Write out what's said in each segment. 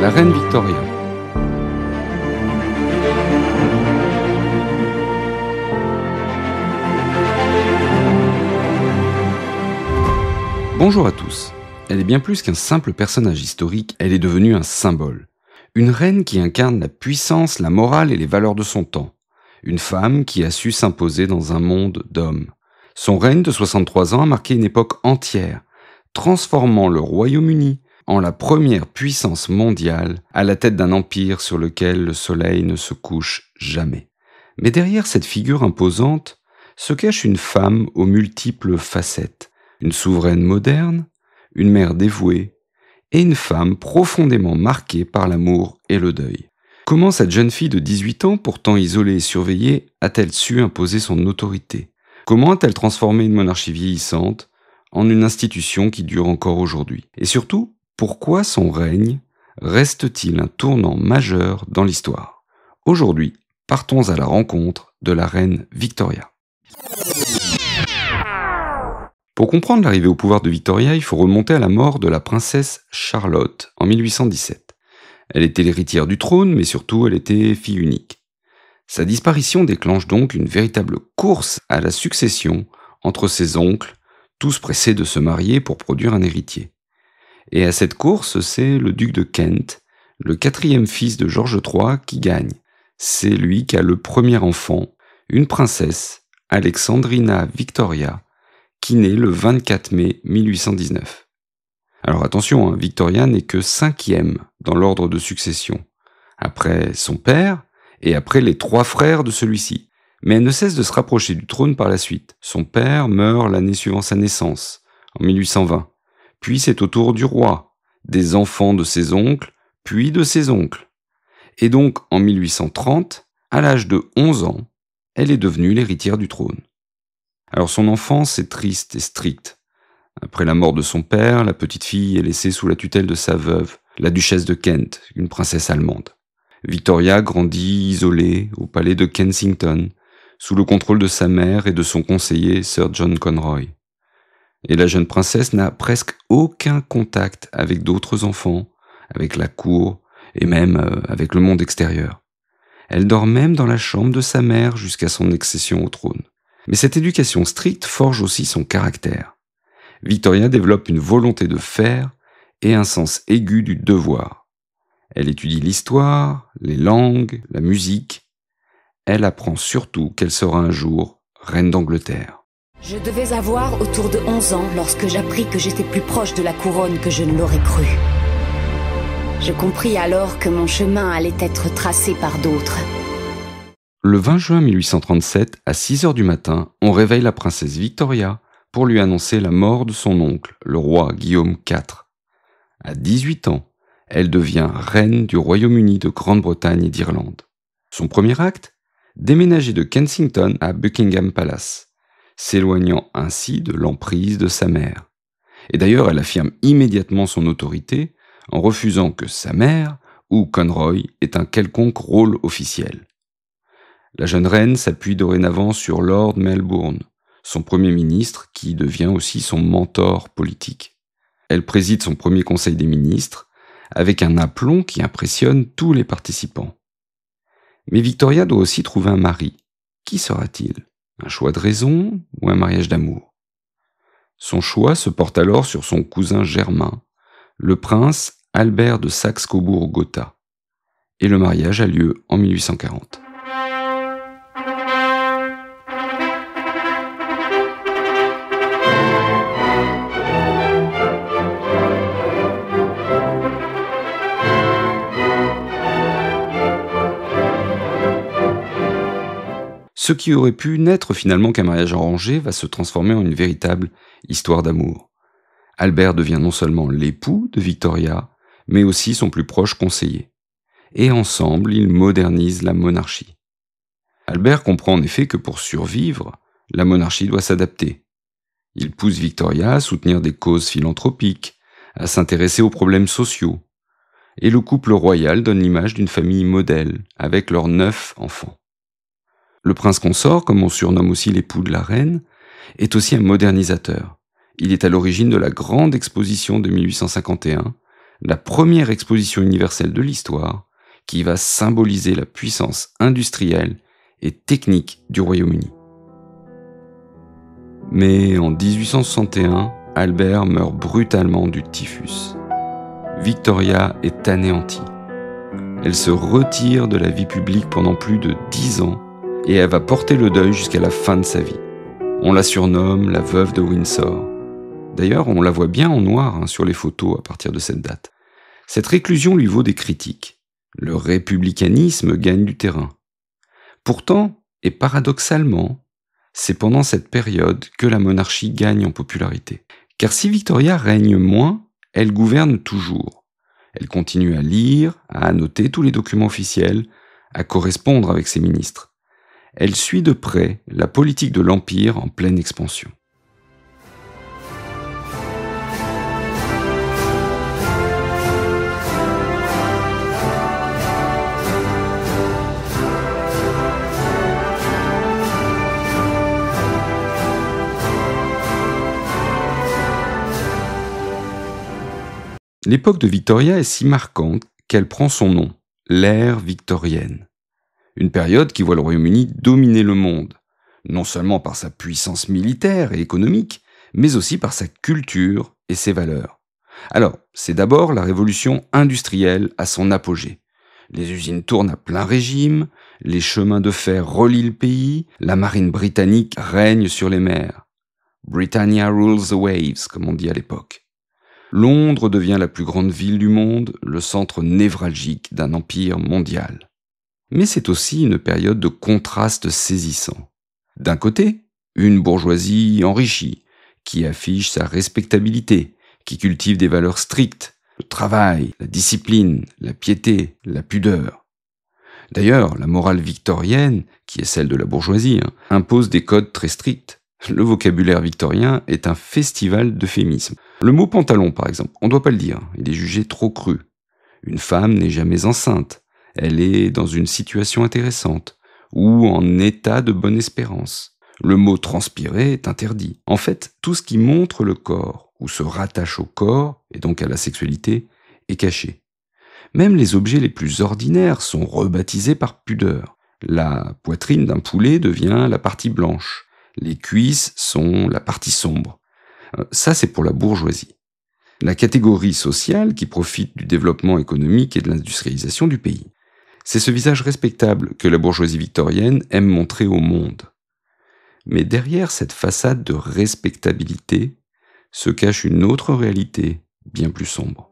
la reine Victoria. Bonjour à tous. Elle est bien plus qu'un simple personnage historique, elle est devenue un symbole. Une reine qui incarne la puissance, la morale et les valeurs de son temps. Une femme qui a su s'imposer dans un monde d'hommes. Son règne de 63 ans a marqué une époque entière, transformant le Royaume-Uni en la première puissance mondiale à la tête d'un empire sur lequel le soleil ne se couche jamais. Mais derrière cette figure imposante se cache une femme aux multiples facettes, une souveraine moderne, une mère dévouée et une femme profondément marquée par l'amour et le deuil. Comment cette jeune fille de 18 ans, pourtant isolée et surveillée, a-t-elle su imposer son autorité ? Comment a-t-elle transformé une monarchie vieillissante en une institution qui dure encore aujourd'hui ? Et surtout, pourquoi son règne reste-t-il un tournant majeur dans l'histoire ? Aujourd'hui, partons à la rencontre de la reine Victoria. Pour comprendre l'arrivée au pouvoir de Victoria, il faut remonter à la mort de la princesse Charlotte en 1817. Elle était l'héritière du trône, mais surtout elle était fille unique. Sa disparition déclenche donc une véritable course à la succession entre ses oncles, tous pressés de se marier pour produire un héritier. Et à cette course, c'est le duc de Kent, le 4e fils de George III, qui gagne. C'est lui qui a le premier enfant, une princesse, Alexandrina Victoria, qui naît le 24 mai 1819. Alors attention, Victoria n'est que 5e dans l'ordre de succession, après son père et après les 3 frères de celui-ci. Mais elle ne cesse de se rapprocher du trône par la suite. Son père meurt l'année suivant sa naissance, en 1820. Puis c'est au tour du roi, des enfants de ses oncles, puis de ses oncles. Et donc, en 1830, à l'âge de 11 ans, elle est devenue l'héritière du trône. Alors son enfance est triste et stricte. Après la mort de son père, la petite fille est laissée sous la tutelle de sa veuve, la duchesse de Kent, une princesse allemande. Victoria grandit isolée au palais de Kensington, sous le contrôle de sa mère et de son conseiller Sir John Conroy. Et la jeune princesse n'a presque aucun contact avec d'autres enfants, avec la cour et même avec le monde extérieur. Elle dort même dans la chambre de sa mère jusqu'à son accession au trône. Mais cette éducation stricte forge aussi son caractère. Victoria développe une volonté de faire et un sens aigu du devoir. Elle étudie l'histoire, les langues, la musique. Elle apprend surtout qu'elle sera un jour reine d'Angleterre. Je devais avoir autour de 11 ans lorsque j'appris que j'étais plus proche de la couronne que je ne l'aurais cru. Je compris alors que mon chemin allait être tracé par d'autres. Le 20 juin 1837, à 6h du matin, on réveille la princesse Victoria pour lui annoncer la mort de son oncle, le roi Guillaume IV. À 18 ans, elle devient reine du Royaume-Uni de Grande-Bretagne et d'Irlande. Son premier acte ? Déménager de Kensington à Buckingham Palace, s'éloignant ainsi de l'emprise de sa mère. Et d'ailleurs, elle affirme immédiatement son autorité en refusant que sa mère ou Conroy ait un quelconque rôle officiel. La jeune reine s'appuie dorénavant sur Lord Melbourne, son premier ministre qui devient aussi son mentor politique. Elle préside son premier conseil des ministres avec un aplomb qui impressionne tous les participants. Mais Victoria doit aussi trouver un mari. Qui sera-t-il ? Un choix de raison ou un mariage d'amour ? Son choix se porte alors sur son cousin germain, le prince Albert de Saxe-Cobourg-Gotha. Et le mariage a lieu en 1840. Ce qui aurait pu n'être finalement qu'un mariage arrangé va se transformer en une véritable histoire d'amour. Albert devient non seulement l'époux de Victoria, mais aussi son plus proche conseiller. Et ensemble, ils modernisent la monarchie. Albert comprend en effet que pour survivre, la monarchie doit s'adapter. Il pousse Victoria à soutenir des causes philanthropiques, à s'intéresser aux problèmes sociaux. Et le couple royal donne l'image d'une famille modèle, avec leurs 9 enfants. Le prince consort, comme on surnomme aussi l'époux de la reine, est aussi un modernisateur. Il est à l'origine de la grande exposition de 1851, la première exposition universelle de l'histoire qui va symboliser la puissance industrielle et technique du Royaume-Uni. Mais en 1861, Albert meurt brutalement du typhus. Victoria est anéantie. Elle se retire de la vie publique pendant plus de 10 ans et elle va porter le deuil jusqu'à la fin de sa vie. On la surnomme la veuve de Windsor. D'ailleurs, on la voit bien en noir sur les photos à partir de cette date. Cette réclusion lui vaut des critiques. Le républicanisme gagne du terrain. Pourtant, et paradoxalement, c'est pendant cette période que la monarchie gagne en popularité. Car si Victoria règne moins, elle gouverne toujours. Elle continue à lire, à annoter tous les documents officiels, à correspondre avec ses ministres. Elle suit de près la politique de l'Empire en pleine expansion. L'époque de Victoria est si marquante qu'elle prend son nom, l'ère victorienne. Une période qui voit le Royaume-Uni dominer le monde, non seulement par sa puissance militaire et économique, mais aussi par sa culture et ses valeurs. Alors, c'est d'abord la révolution industrielle à son apogée. Les usines tournent à plein régime, les chemins de fer relient le pays, la marine britannique règne sur les mers. Britannia rules the waves, comme on dit à l'époque. Londres devient la plus grande ville du monde, le centre névralgique d'un empire mondial. Mais c'est aussi une période de contrastes saisissants. D'un côté, une bourgeoisie enrichie, qui affiche sa respectabilité, qui cultive des valeurs strictes, le travail, la discipline, la piété, la pudeur. D'ailleurs, la morale victorienne, qui est celle de la bourgeoisie, impose des codes très stricts. Le vocabulaire victorien est un festival d'euphémismes. Le mot pantalon, par exemple, on ne doit pas le dire, il est jugé trop cru. Une femme n'est jamais enceinte, elle est dans une situation intéressante, ou en état de bonne espérance. Le mot transpirer est interdit. En fait, tout ce qui montre le corps, ou se rattache au corps, et donc à la sexualité, est caché. Même les objets les plus ordinaires sont rebaptisés par pudeur. La poitrine d'un poulet devient la partie blanche. Les cuisses sont la partie sombre. Ça, c'est pour la bourgeoisie. La catégorie sociale qui profite du développement économique et de l'industrialisation du pays. C'est ce visage respectable que la bourgeoisie victorienne aime montrer au monde. Mais derrière cette façade de respectabilité se cache une autre réalité bien plus sombre.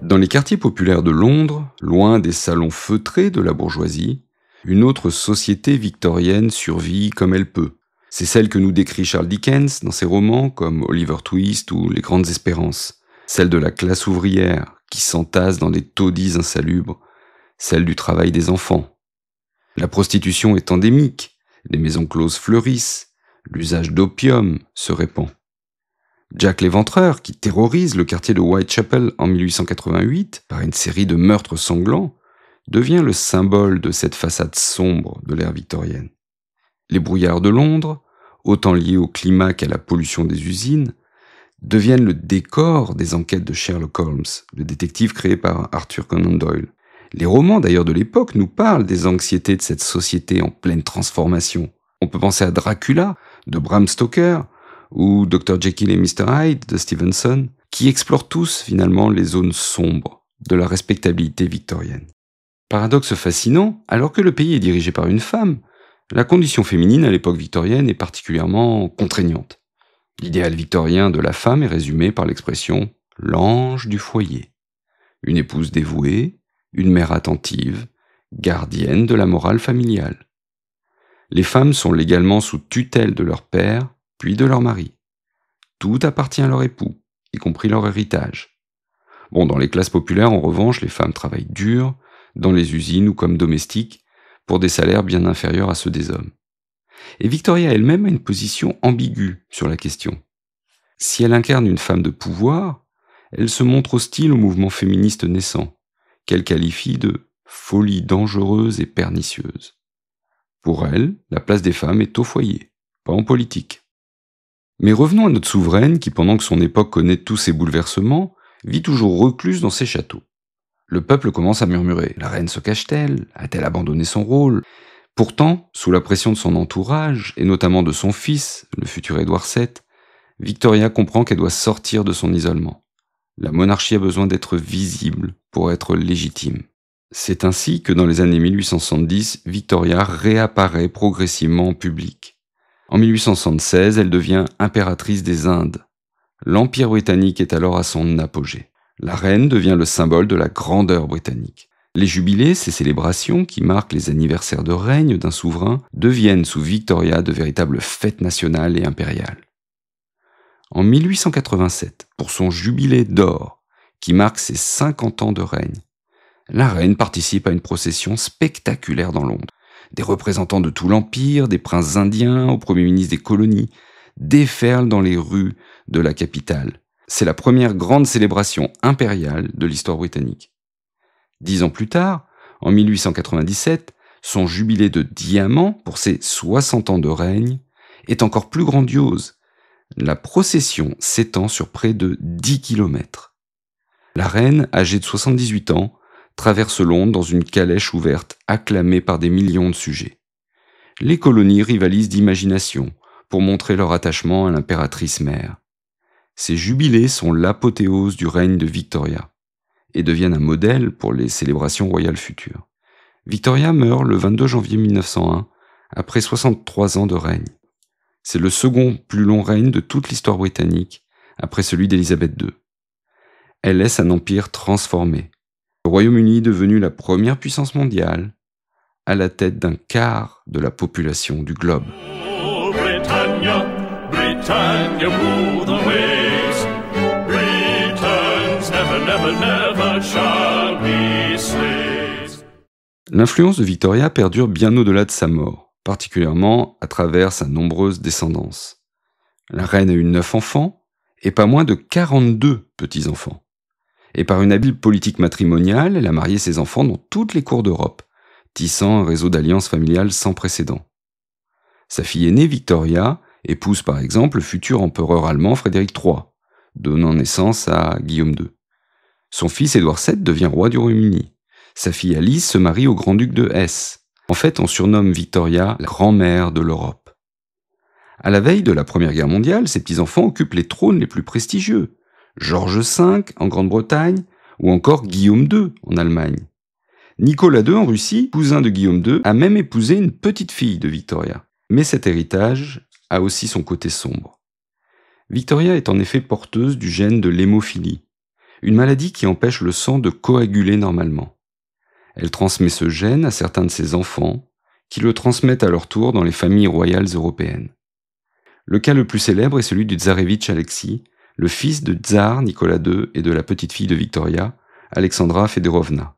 Dans les quartiers populaires de Londres, loin des salons feutrés de la bourgeoisie, une autre société victorienne survit comme elle peut. C'est celle que nous décrit Charles Dickens dans ses romans comme Oliver Twist ou Les Grandes Espérances. Celle de la classe ouvrière qui s'entasse dans des taudis insalubres. Celle du travail des enfants. La prostitution est endémique, les maisons closes fleurissent, l'usage d'opium se répand. Jack l'Éventreur, qui terrorise le quartier de Whitechapel en 1888 par une série de meurtres sanglants, devient le symbole de cette façade sombre de l'ère victorienne. Les brouillards de Londres, autant liés au climat qu'à la pollution des usines, deviennent le décor des enquêtes de Sherlock Holmes, le détective créé par Arthur Conan Doyle. Les romans d'ailleurs de l'époque nous parlent des anxiétés de cette société en pleine transformation. On peut penser à Dracula, de Bram Stoker, ou Dr. Jekyll et Mr. Hyde de Stevenson, qui explorent tous finalement les zones sombres de la respectabilité victorienne. Paradoxe fascinant, alors que le pays est dirigé par une femme, la condition féminine à l'époque victorienne est particulièrement contraignante. L'idéal victorien de la femme est résumé par l'expression « l'ange du foyer ». Une épouse dévouée, une mère attentive, gardienne de la morale familiale. Les femmes sont légalement sous tutelle de leur père, puis de leur mari. Tout appartient à leur époux, y compris leur héritage. Dans les classes populaires, en revanche, les femmes travaillent dur, dans les usines ou comme domestiques, pour des salaires bien inférieurs à ceux des hommes. Et Victoria elle-même a une position ambiguë sur la question. Si elle incarne une femme de pouvoir, elle se montre hostile au mouvement féministe naissant. qu'elle qualifie de « folie dangereuse et pernicieuse ». Pour elle, la place des femmes est au foyer, pas en politique. Mais revenons à notre souveraine qui, pendant que son époque connaît tous ces bouleversements, vit toujours recluse dans ses châteaux. Le peuple commence à murmurer. La reine se cache-t-elle? A-t-elle abandonné son rôle? Pourtant, sous la pression de son entourage, et notamment de son fils, le futur Édouard VII, Victoria comprend qu'elle doit sortir de son isolement. La monarchie a besoin d'être visible pour être légitime. C'est ainsi que dans les années 1870, Victoria réapparaît progressivement en public. En 1876, elle devient impératrice des Indes. L'Empire britannique est alors à son apogée. La reine devient le symbole de la grandeur britannique. Les jubilés, ces célébrations qui marquent les anniversaires de règne d'un souverain, deviennent sous Victoria de véritables fêtes nationales et impériales. En 1887, pour son jubilé d'or, qui marque ses 50 ans de règne, la reine participe à une procession spectaculaire dans Londres. Des représentants de tout l'Empire, des princes indiens, au premier ministre des colonies, déferlent dans les rues de la capitale. C'est la première grande célébration impériale de l'histoire britannique. 10 ans plus tard, en 1897, son jubilé de diamant pour ses 60 ans de règne est encore plus grandiose. La procession s'étend sur près de 10 kilomètres. La reine, âgée de 78 ans, traverse Londres dans une calèche ouverte, acclamée par des millions de sujets. Les colonies rivalisent d'imagination pour montrer leur attachement à l'impératrice mère. Ces jubilés sont l'apothéose du règne de Victoria et deviennent un modèle pour les célébrations royales futures. Victoria meurt le 22 janvier 1901, après 63 ans de règne. C'est le second plus long règne de toute l'histoire britannique, après celui d'Élisabeth II. Elle laisse un empire transformé. Le Royaume-Uni est devenu la première puissance mondiale, à la tête d'un quart de la population du globe. Oh, Britannia, Britannia, rule the waves. Britons never, never, never shall be slaves. L'influence de Victoria perdure bien au-delà de sa mort, particulièrement à travers sa nombreuse descendance. La reine a eu 9 enfants et pas moins de 42 petits-enfants. Et par une habile politique matrimoniale, elle a marié ses enfants dans toutes les cours d'Europe, tissant un réseau d'alliances familiales sans précédent. Sa fille aînée, Victoria, épouse par exemple le futur empereur allemand Frédéric III, donnant naissance à Guillaume II. Son fils Édouard VII devient roi du Royaume-Uni. Sa fille Alice se marie au grand-duc de Hesse. En fait, on surnomme Victoria la grand-mère de l'Europe. À la veille de la Première Guerre mondiale, ses petits-enfants occupent les trônes les plus prestigieux. Georges V en Grande-Bretagne, ou encore Guillaume II en Allemagne. Nicolas II en Russie, cousin de Guillaume II, a même épousé une petite fille de Victoria. Mais cet héritage a aussi son côté sombre. Victoria est en effet porteuse du gène de l'hémophilie, une maladie qui empêche le sang de coaguler normalement. Elle transmet ce gène à certains de ses enfants, qui le transmettent à leur tour dans les familles royales européennes. Le cas le plus célèbre est celui du tsarevitch Alexis, le fils de tsar Nicolas II et de la petite-fille de Victoria, Alexandra Fedorovna.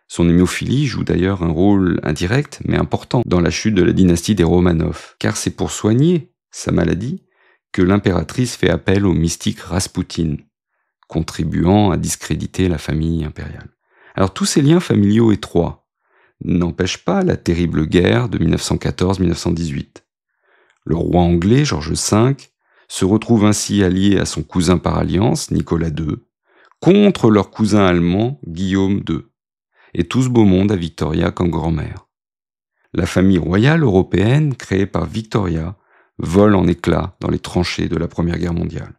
Son hémophilie joue d'ailleurs un rôle indirect mais important dans la chute de la dynastie des Romanov, car c'est pour soigner sa maladie que l'impératrice fait appel au mystique Raspoutine, contribuant à discréditer la famille impériale. Alors tous ces liens familiaux étroits n'empêchent pas la terrible guerre de 1914-1918. Le roi anglais, Georges V, se retrouve ainsi allié à son cousin par alliance, Nicolas II, contre leur cousin allemand, Guillaume II, et tout ce beau monde à Victoria comme grand-mère. La famille royale européenne, créée par Victoria, vole en éclats dans les tranchées de la Première Guerre mondiale.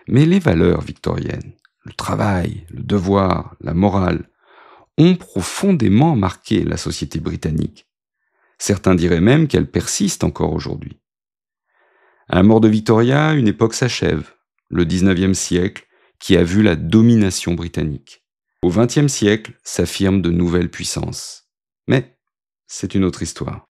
Mais les valeurs victoriennes, le travail, le devoir, la morale, ont profondément marqué la société britannique. Certains diraient même qu'elles persistent encore aujourd'hui. À la mort de Victoria, une époque s'achève, le XIXe siècle, qui a vu la domination britannique. Au XXe siècle, s'affirment de nouvelles puissances. Mais c'est une autre histoire.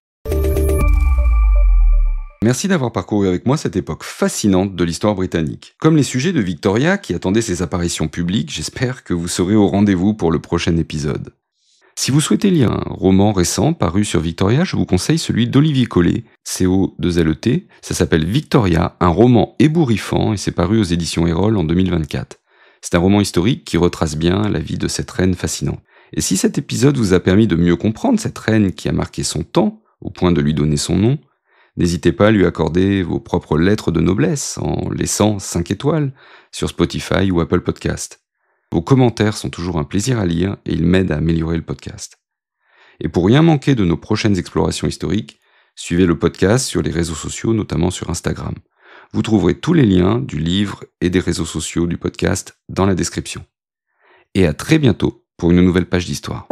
Merci d'avoir parcouru avec moi cette époque fascinante de l'histoire britannique. Comme les sujets de Victoria qui attendaient ses apparitions publiques, j'espère que vous serez au rendez-vous pour le prochain épisode. Si vous souhaitez lire un roman récent paru sur Victoria, je vous conseille celui d'Olivier Collet, CO2LET. Ça s'appelle Victoria, un roman ébouriffant et c'est paru aux éditions Erol en 2024. C'est un roman historique qui retrace bien la vie de cette reine fascinante. Et si cet épisode vous a permis de mieux comprendre cette reine qui a marqué son temps, au point de lui donner son nom, n'hésitez pas à lui accorder vos propres lettres de noblesse en laissant 5 étoiles sur Spotify ou Apple Podcast. Vos commentaires sont toujours un plaisir à lire et ils m'aident à améliorer le podcast. Et pour rien manquer de nos prochaines explorations historiques, suivez le podcast sur les réseaux sociaux, notamment sur Instagram. Vous trouverez tous les liens du livre et des réseaux sociaux du podcast dans la description. Et à très bientôt pour une nouvelle page d'histoire.